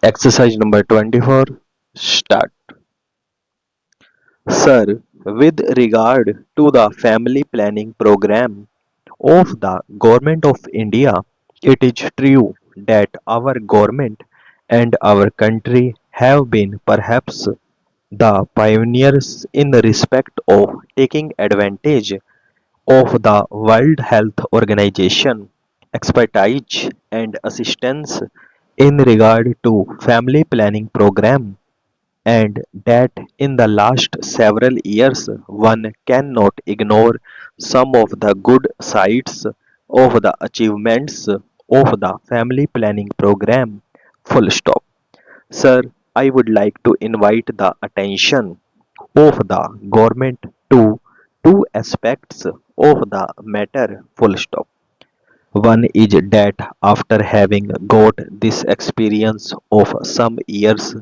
Exercise number 24. Start. Sir, with regard to the family planning program of the Government of India, it is true that our government and our country have been perhaps the pioneers in respect of taking advantage of the World Health Organization expertise and assistance in regard to family planning program, and that in the last several years one cannot ignore some of the good sides of the achievements of the family planning program. Full stop. Sir, I would like to invite the attention of the government to two aspects of the matter. Full stop. One is that after having got this experience of some years,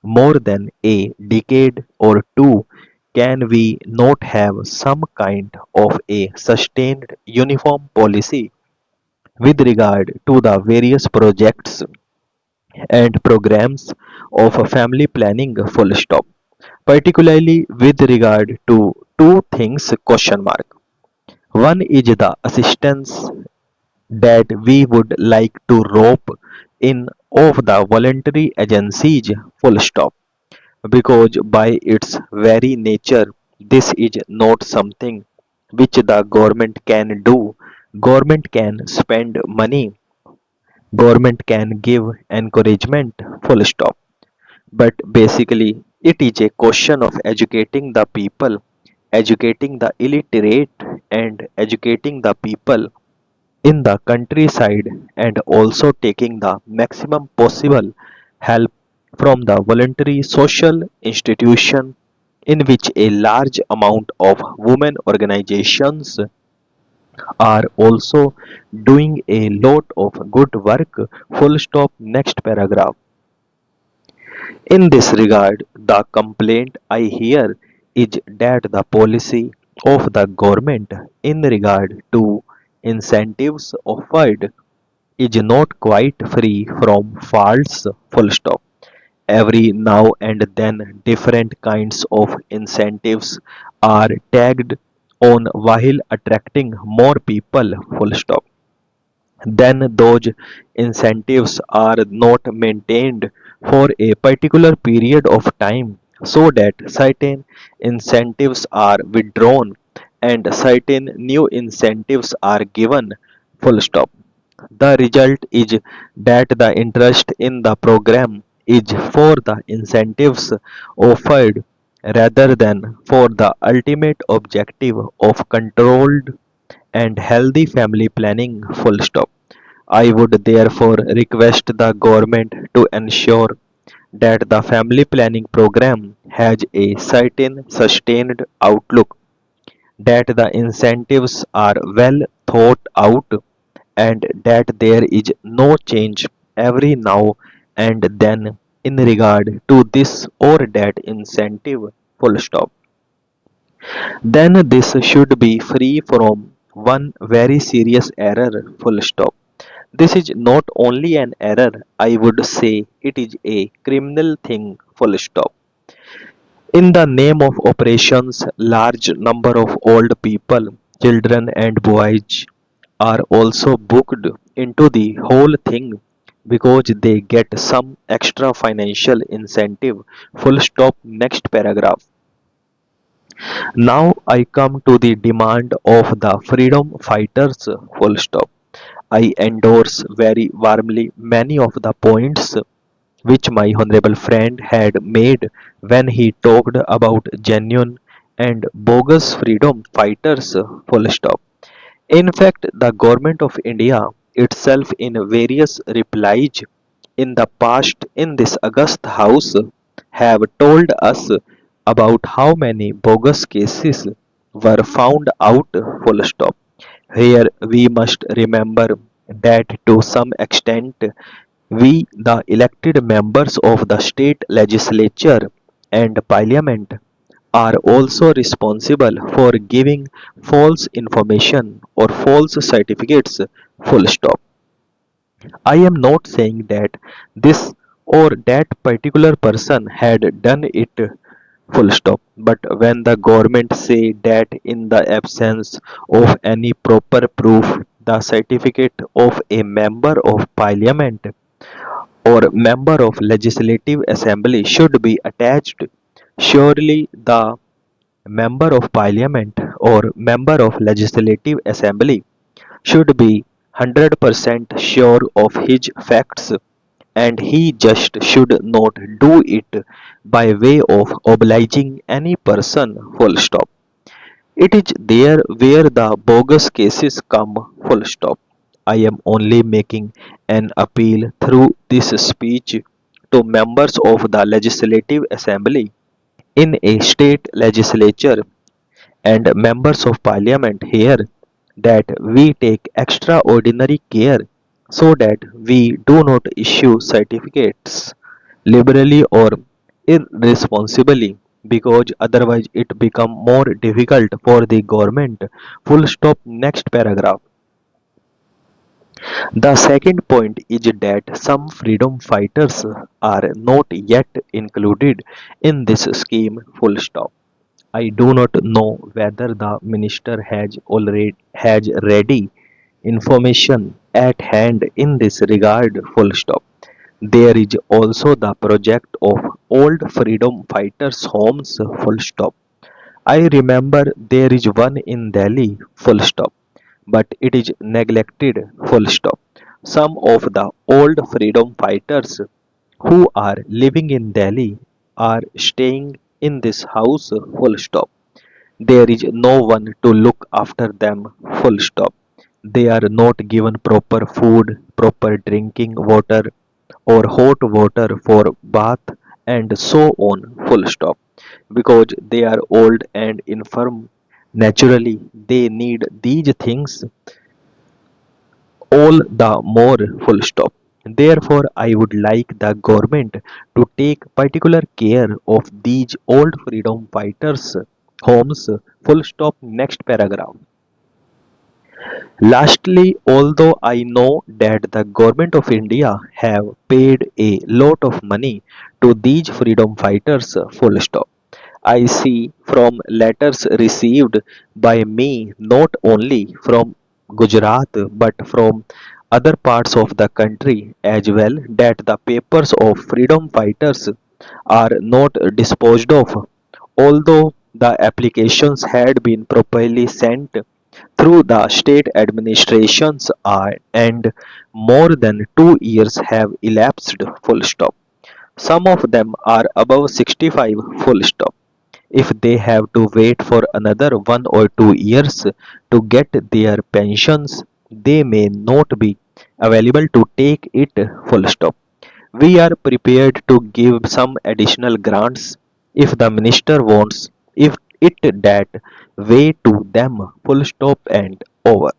more than a decade or two, can we not have some kind of a sustained uniform policy with regard to the various projects and programs of family planning? Full stop. Particularly with regard to two things? Question mark. One is the assistance that we would like to rope in of the voluntary agencies. Full stop. Because by its very nature this is not something which the government can do. Government can spend money, government can give encouragement. Full stop. But basically it is a question of educating the people, educating the illiterate, and educating the people in the countryside, and also taking the maximum possible help from the voluntary social institution in which a large amount of women organizations are also doing a lot of good work. Full stop. Next paragraph. In this regard, the complaint I hear is that the policy of the government in regard to incentives offered is not quite free from faults. Full stop. Every now and then different kinds of incentives are tagged on while attracting more people. Full stop. Then those incentives are not maintained for a particular period of time, so that certain incentives are withdrawn and certain new incentives are given. Full stop. The result is that the interest in the program is for the incentives offered rather than for the ultimate objective of controlled and healthy family planning. Full stop. I would therefore request the government to ensure that the family planning program has a certain sustained outlook, that the incentives are well thought out, and that there is no change every now and then in regard to this or that incentive. Full stop. Then this should be free from one very serious error. Full stop. This is not only an error, I would say it is a criminal thing. Full stop. In the name of operations, large number of old people, children and boys are also booked into the whole thing because they get some extra financial incentive. Full stop. Next paragraph. Now I come to the demand of the freedom fighters. Full stop. I endorse very warmly many of the points which my honorable friend had made when he talked about genuine and bogus freedom fighters. Full stop. In fact, the government of India itself, in various replies in the past in this august house, have told us about how many bogus cases were found out. Full stop. Here we must remember that to some extent we, the elected members of the state legislature and parliament, are also responsible for giving false information or false certificates. Full stop. I am not saying that this or that particular person had done it, full stop. But when the government say that in the absence of any proper proof, the certificate of a member of parliament or member of legislative assembly should be attached, surely the member of parliament or member of legislative assembly should be 100% sure of his facts, and he just should not do it by way of obliging any person, full stop. It is there where the bogus cases come, full stop. I am only making an appeal through this speech to members of the legislative assembly in a state legislature and members of parliament here, that we take extraordinary care so that we do not issue certificates liberally or irresponsibly, because otherwise it become more difficult for the government, full stop. Next paragraph. The second point is that some freedom fighters are not yet included in this scheme, full stop. I do not know whether the minister has ready information at hand in this regard, full stop. There is also the project of old freedom fighters homes, full stop. I remember there is one in Delhi, full stop, but it is neglected, full stop. Some of the old freedom fighters who are living in Delhi are staying in this house, full stop. There is no one to look after them, full stop. They are not given proper food, proper drinking water, or hot water for bath, and so on, full stop. Because they are old and infirm, naturally they need these things all the more, full stop. Therefore, I would like the government to take particular care of these old freedom fighters' homes, full stop. Next paragraph. Lastly, although I know that the government of India have paid a lot of money to these freedom fighters, full stop. I see from letters received by me not only from Gujarat but from other parts of the country as well, that the papers of freedom fighters are not disposed of, although the applications had been properly sent through the state administrations are, and more than 2 years have elapsed, full stop. Some of them are above 65, full stop. If they have to wait for another 1 or 2 years to get their pensions, they may not be available to take it, full stop. We are prepared to give some additional grants if the minister wants, if it that way to them, full stop and over.